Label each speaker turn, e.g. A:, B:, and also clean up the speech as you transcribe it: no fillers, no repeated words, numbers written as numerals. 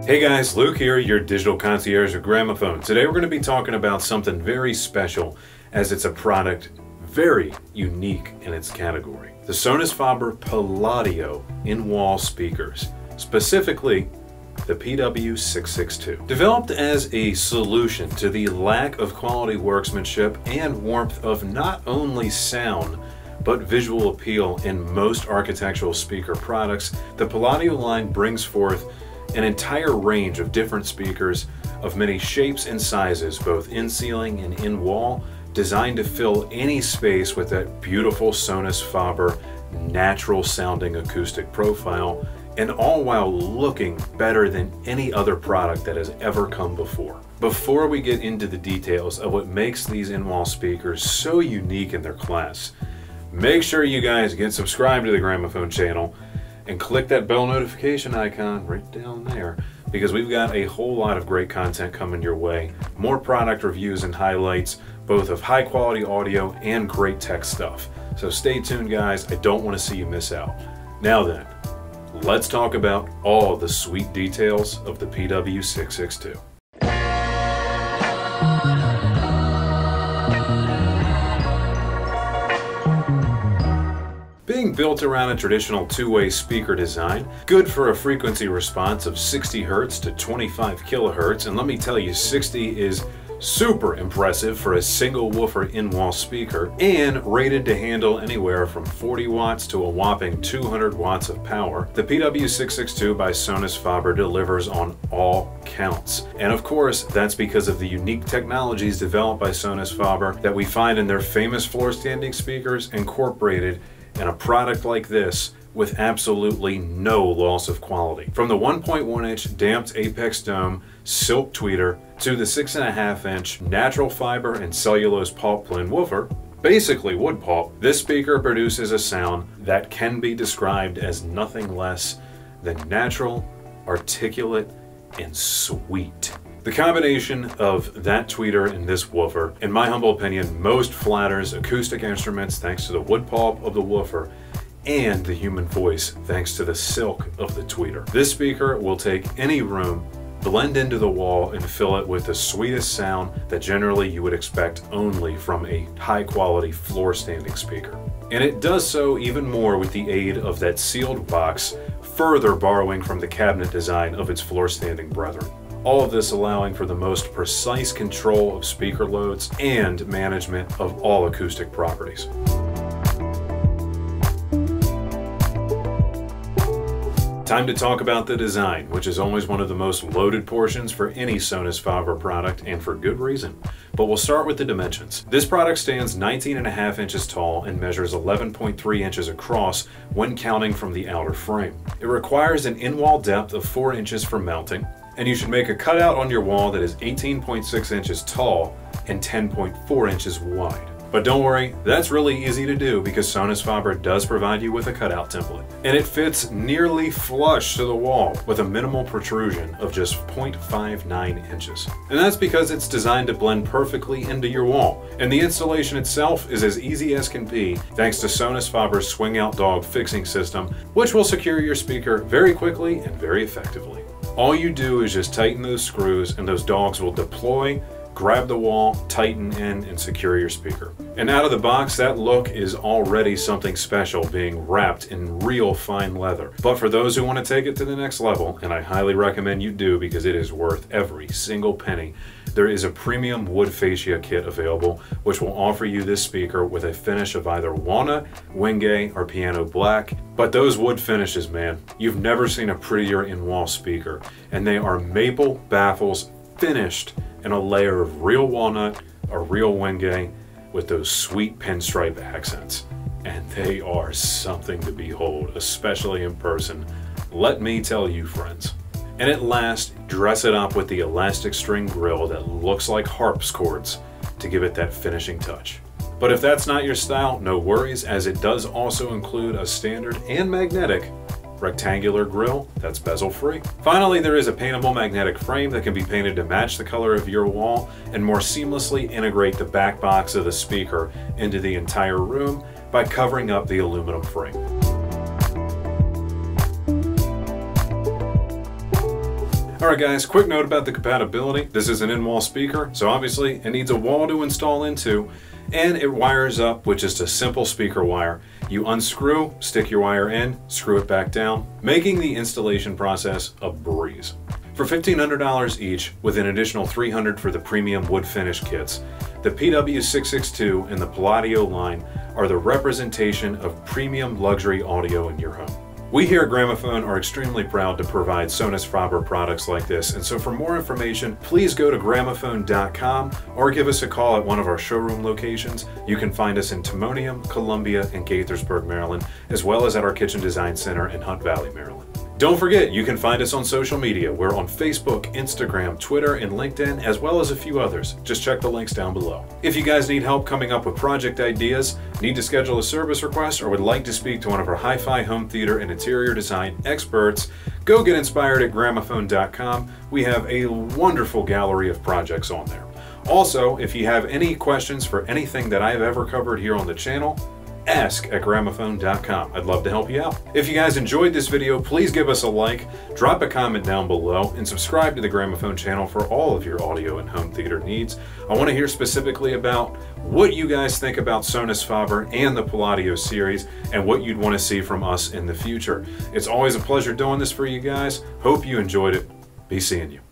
A: Hey guys, Luke here, your digital concierge of Gramophone. Today we're going to be talking about something very special, as it's a product very unique in its category. The Sonus faber Palladio in-wall speakers, specifically the PW-662. Developed as a solution to the lack of quality workmanship and warmth of not only sound, but visual appeal in most architectural speaker products, the Palladio line brings forth an entire range of different speakers of many shapes and sizes, both in ceiling and in wall, designed to fill any space with that beautiful Sonus faber natural sounding acoustic profile, and all while looking better than any other product that has ever come before. Before we get into the details of what makes these in-wall speakers so unique in their class, make sure you guys get subscribed to the Gramophone channel and click that bell notification icon right down there, because we've got a whole lot of great content coming your way. More product reviews and highlights, both of high quality audio and great tech stuff. So stay tuned guys, I don't want to see you miss out. Now then, let's talk about all the sweet details of the PW-662. Being built around a traditional two-way speaker design, good for a frequency response of 60 Hz to 25 kHz, and let me tell you, 60 is super impressive for a single woofer in-wall speaker, and rated to handle anywhere from 40 watts to a whopping 200 watts of power. The PW-662 by Sonus faber delivers on all counts. And of course, that's because of the unique technologies developed by Sonus faber that we find in their famous floor standing speakers incorporated in a product like this with absolutely no loss of quality. From the 1.1 inch damped apex dome silk tweeter to the 6.5 inch natural fiber and cellulose pulp blend woofer, basically wood pulp, this speaker produces a sound that can be described as nothing less than natural, articulate, and sweet. The combination of that tweeter and this woofer, in my humble opinion, most flatters acoustic instruments thanks to the wood pulp of the woofer and the human voice thanks to the silk of the tweeter. This speaker will take any room, blend into the wall, and fill it with the sweetest sound that generally you would expect only from a high quality floor standing speaker. And it does so even more with the aid of that sealed box, further borrowing from the cabinet design of its floor standing brethren. All of this allowing for the most precise control of speaker loads and management of all acoustic properties. Time to talk about the design, which is always one of the most loaded portions for any Sonus faber product, and for good reason. But we'll start with the dimensions. This product stands 19.5 inches tall and measures 11.3 inches across when counting from the outer frame. It requires an in-wall depth of 4 inches for mounting, and you should make a cutout on your wall that is 18.6 inches tall and 10.4 inches wide. But don't worry, that's really easy to do because Sonus faber does provide you with a cutout template. And it fits nearly flush to the wall with a minimal protrusion of just 0.59 inches. And that's because it's designed to blend perfectly into your wall. And the installation itself is as easy as can be thanks to Sonus faber's swing out dog fixing system, which will secure your speaker very quickly and very effectively. All you do is just tighten those screws and those dogs will deploy, grab the wall, tighten in, and secure your speaker. And out of the box, that look is already something special, being wrapped in real fine leather. But for those who want to take it to the next level, and I highly recommend you do because it is worth every single penny, there is a premium wood fascia kit available, which will offer you this speaker with a finish of either walnut, wenge, or piano black. But those wood finishes, man, you've never seen a prettier in-wall speaker. And they are maple baffles finished in a layer of real walnut or real wenge with those sweet pinstripe accents. And they are something to behold, especially in person. Let me tell you, friends. And at last, dress it up with the elastic string grille that looks like harpsichords to give it that finishing touch. But if that's not your style, no worries, as it does also include a standard and magnetic rectangular grille that's bezel free. Finally, there is a paintable magnetic frame that can be painted to match the color of your wall and more seamlessly integrate the back box of the speaker into the entire room by covering up the aluminum frame. Alright guys, quick note about the compatibility. This is an in-wall speaker, so obviously it needs a wall to install into, and it wires up with just a simple speaker wire. You unscrew, stick your wire in, screw it back down, making the installation process a breeze. For $1,500 each, with an additional $300 for the premium wood finish kits, the PW-662 and the Palladio line are the representation of premium luxury audio in your home. We here at Gramophone are extremely proud to provide Sonus faber products like this, and so for more information, please go to gramophone.com or give us a call at one of our showroom locations. You can find us in Timonium, Columbia, and Gaithersburg, Maryland, as well as at our Kitchen Design Center in Hunt Valley, Maryland. Don't forget, you can find us on social media. We're on Facebook, Instagram, Twitter, and LinkedIn, as well as a few others. Just check the links down below. If you guys need help coming up with project ideas, need to schedule a service request, or would like to speak to one of our hi-fi home theater and interior design experts, go get inspired at gramophone.com. We have a wonderful gallery of projects on there. Also, if you have any questions for anything that I've ever covered here on the channel, ask at gramophone.com. I'd love to help you out. If you guys enjoyed this video, please give us a like, drop a comment down below, and subscribe to the Gramophone channel for all of your audio and home theater needs. I want to hear specifically about what you guys think about Sonus faber and the Palladio series and what you'd want to see from us in the future. It's always a pleasure doing this for you guys. Hope you enjoyed it. Be seeing you.